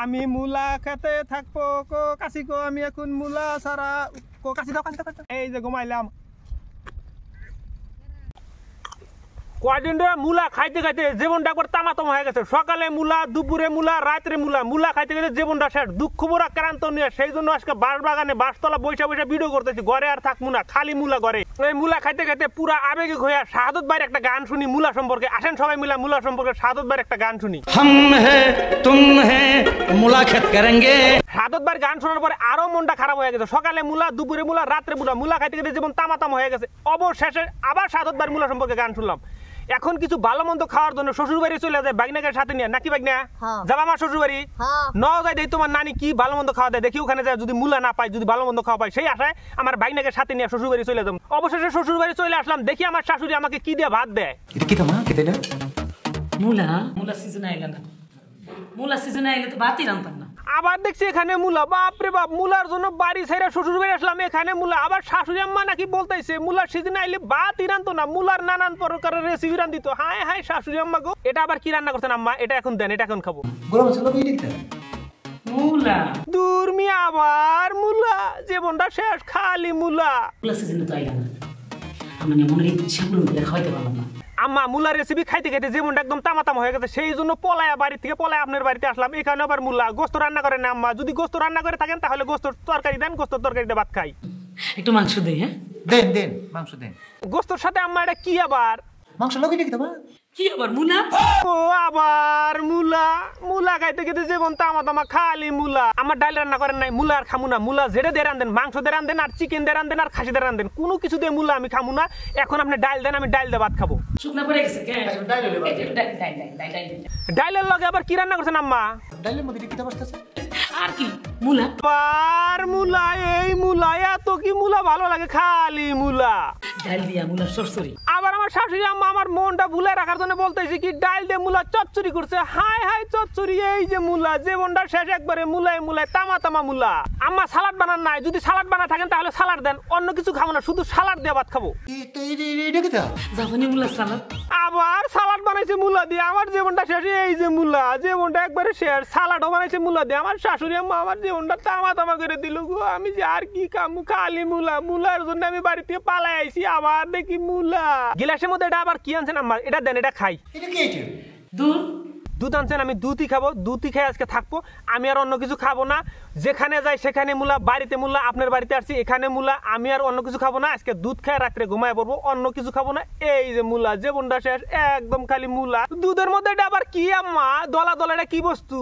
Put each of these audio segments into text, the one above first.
আমি মূলা খেতে থাকবো কো কাশি কো আমি এখন মূলা সারা কো কাশি দাও এই যে ঘুমাইলাম কয়দিন ধরে মূলা খাইতে খাইতে জীবনটা একবার তামাতম হয়ে গেছে। সকালে মূলা, দুপুরে মূলা, রাত্রে মূলা, মূলা খাইতে খাইতে জীবনটা শেষ। দুঃখ ভরা ক্রান্ত নিয়ে সেই জন্য আজকে বাঁশ বাগানে বাঁশতলা বৈশা বৈশা ভিডিও করতেছি। ঘরে আর থাকবো না, খালি মূলা ঘরে। এই মূলা খাইতে খাইতে পুরা আবেগিক হয়ে শাহাদত ভাইয়ের একটা গান শুনি মূলা সম্পর্কে। আসেন সবাই মিলা মূলা সম্পর্কে শাহাদত ভাইয়ের একটা গান শুনি। हम है तुम है मुलाकात करेंगे। শাহাদত ভাইয়ের গান শোনার পরে আরো মনটা খারাপ হয়ে গেছে। সকালে মূলা, দুপুরে মূলা, রাত্রে মূলা, মূলা খাইতে খাইতে জীবন তামাতাম হয়ে গেছে। অবশেষে আবার শাহাদত ভাইয়ের মূলা সম্পর্কে গান শুনলাম। এখন কিছু ভালো মন্দ খাওয়ার জন্য শ্বশুর বাড়ি চলে যায় বাগনাকে সাথে নিয়ে, নাকি বাগনা যাবা আমার শ্বশুর বাড়ি ন যাই দেখি তোমার নানি কি ভালো মন্দ খাওয়া দেয়, দেখি ওখানে যায় যদি মূলা না পাই, যদি ভালো মন্দ খাওয়া পাই, সেই আশায় আমার বাগনাকে সাথে নিয়ে শ্বশুর বাড়ি চলে যাবো। অবশেষে শ্বশুর বাড়ি চলে আসলাম, দেখি আমার শাশুড়ি আমাকে কি দিয়ে ভাত দেয়। মূলা মূলা সিজন আইলা না, মূলা সিজন আইলে তো ভাতই রান্তাম না। আবার দেখছি এখানে মূলা, বাপরে বাপ, মূলার জন্য বাড়ি ছেড়ে শ্বশুর বাড়ি আসলাম, এখানে মূলা। আবার শাশুড়ি আম্মা নাকি বলতেছে মূলার সিজন আইলে ভাত রান্তো না, মূলার নানান প্রকারের রেসিপি রান্ধিত। হায় হায় শাশুড়ি আম্মা গো, এটা আবার কি রান্না করছেন আম্মা? এটা এখন দেন, এটা এখন খাবো। মূলা দূর মিয়া, আবার মূলা, জীবনটা শেষ, খালি মূলা। মূলা সিজনে তো আইলা না, আমার মনের ইচ্ছা পূরণ করে খাইতে পারলাম না। আম্মা মূলার রেসিপি খাইতে খাইতে জীবনটা একদম তামাতাম হয়ে গেছে, সেই জন্য পলায়া বাড়ি থেকে পলায়া আপনার বাড়িতে আসলাম। এখানে আবার মূলা। গোস্ত রান্না করেন না আম্মা? যদি গোস্ত রান্না করে থাকেন তাহলে গোস্ত তরকারি দেন, গোস্ত তরকারি দিয়ে ভাত খাই। একটু মাংস দেই। হ্যাঁ দেন দেন মাংস দেন। গোস্তর সাথে আম্মা এটা কি আবার? মাংস লগে দেখি তোমার কি আবার মূলা? ও আবার মূলা, মূলা খাইতে খেতে জীবন তামাতামা, খালি মূলা। আমার ডাল রান্না করেন নাই, মূলা আর খামু না। মূলা যেটা দিয়ে রান্ধেন, মাংস দিয়ে রান্ধেন আর চিকেন দিয়ে রান্ধেন আর খাসি দিয়ে রান্ধেন, কোনো কিছু দিয়ে মূলা আমি খামু না। এখন আপনি ডাল দেন, আমি ডাল দিয়ে ভাত খাবো। শুকনা পড়ে গেছে কে? ডালের লগে আবার কি রান্না করছেন আম্মা? ডালের মধ্যে কি বসতেছে? আর কি মূলা? আবার মূলা, এই মূলা, এত কি মূলা ভালো লাগে? খালি মূলা। ডাল দিয়া মূলা সরসরি। আবার আমার শাশুড়ি আম্মা আমার মনটা ভুলে রাখার জন্য বলতেছি কি ডাল দিয়ে মূলা চচ্চড়ি করছে। হাই হাই চচ্চড়ি, এই যে মূলা, জীবনটা শেষ একবারে মূলায় মূলায়, তামা তামা মূলা। আম্মা সালাড বানান নাই? যদি সালাড বানা থাকেন তাহলে সালাড দেন, অন্য কিছু খাবো না, শুধু সালাড দিয়ে ভাত খাবো। জাপানি মূলা সালাদ। আবার সালাড বানাইছে মূলা দিয়ে, আমার জীবনটা শেষ। এই যে মূলা, জীবনটা একবারে শেষ। সালাডও বানাইছে মূলা দিয়ে। আমার শাশুড়ি আম্মা আমার জীবনটা তামা তামা করে দিল গো। আমি যে আর কি খামু, খালি মূলা। মূলার জন্য আমি বাড়ি থেকে পালাই আইছি, আবার দেখি মূলা। গিলাসের মধ্যে এটা আবার কি আনছেন আম্মা? এটা দেন, এটা খাই। দুধ দুধ আনছেন, আমি দুধই খাবো, দুধই খাই আজকে থাকবো। আমি আর অন্য কিছু খাবো না। যেখানে যাই সেখানে মূলা, বাড়িতে মূলা, আপনার বাড়িতে আসছি এখানে মূলা। আমি আর অন্য কিছু খাবো না, আজকে দুধ খাই রাত্রে ঘুমায় পড়বো, অন্য কিছু খাবো না। এই যে মূলা, জীবনটা শেষ, একদম খালি মূলা। দুধের মধ্যে এটা আবার কি আম্মা? দলা দলা, এটা কি বস্তু?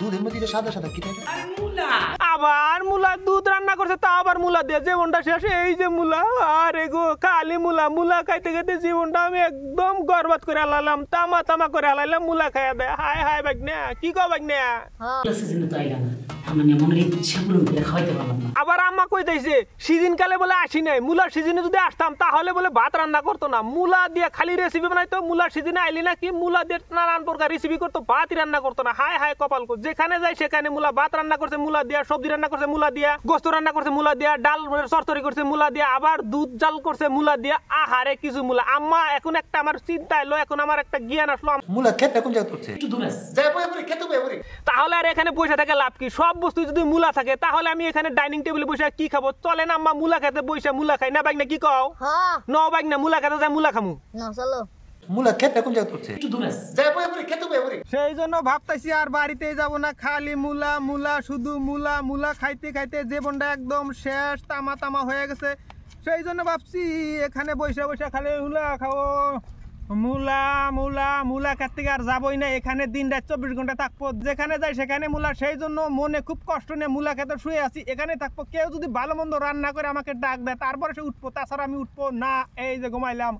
দুধের মধ্যে সাদা সাদা কি থাকে? আর মূলা। আবার মূলা, দুধ রান্না করছে তা আবার মূলা দিয়ে, জীবনটা শেষ। এই যে মূলা, আরে গো খালি মূলা। মূলা খাইতে খাইতে জীবনটা আমি একদম বরবাদ করে হালাইলাম, তামা তামা করে হালাইলাম। মূলা খাইয়া দেয়। হায় হায় বাগনা, কি কো বাগনা? মূলা সিজনে তো আইলা না, আমার মনের ইচ্ছা পূরণ করে খাইতে পারলাম না। আবার আম্মা কইতেছে সিজন কালে বলে আসি নাই, মূলার সিজনে যদি আসতাম তাহলে বলে ভাত রান্না করতো না, মূলা দিয়ে খালি রেসিপি বানাইতো। মূলার সিজনে আইলি নাকি মূলা দিয়ে নানান প্রকার রেসিপি করতো, ভাতই রান্না করতো না। হায় হায় কপাল কো, যেখানে যাই সেখানে মূলা। ভাত রান্না করছে মূলা দিয়া, সবজি রান্না করছে মূলা দিয়া, গোস্ত রান্না করছে মূলা দিয়া, ডাল চরচরি করছে মূলা দিয়া, আবার দুধ জাল করছে মূলা দিয়া। আহারে কিছু মূলা। আম্মা এখন একটা আমার চিন্তা এলো, এখন আমার একটা জ্ঞান আসলো। মুলা খেতে কোন জায়গা করছে? একটু দূর আছে। যাই বই খেতে বই। তাহলে আর এখানে বসে থেকে লাভ কি? সব বস্তু যদি মূলা থাকে তাহলে আমি এখানে ডাইনিং টেবিলে বসে কি খাবো? চলেন আম্মা মূলা খেতে বসে মূলা খাই না? বাইক না কি কও? ন বাইক না, মূলা খেতে যায়, মূলা খামু না। চলো মুলা খেতে কোন জায়গা করছে? একটু দূর আছে। যাই বই খেতে বই। সেই জন্য ভাবতেছি আর বাড়িতে যাব না, খালি মূলা মূলা, শুধু মূলা। মূলা খাইতে খাইতে জীবনটা একদম শেষ, তামা তামা হয়ে গেছে। সেই জন্য ভাবছি এখানে বসে বসে খালি মূলা খাবো। মূলা মূলা মূলা খেতে আর যাবই না, এখানে দিন রাত 24 ঘন্টা থাকবো। যেখানে যাই সেখানে মূলা। সেই জন্য মনে খুব কষ্ট নিয়ে মূলা খেতে শুয়ে আছি, এখানে থাকবো। কেউ যদি ভালো মন্দ রান্না করে আমাকে ডাক দেয় তারপরে সে উঠবো, তাছাড়া আমি উঠবো না। এই যে ঘুমাইলাম।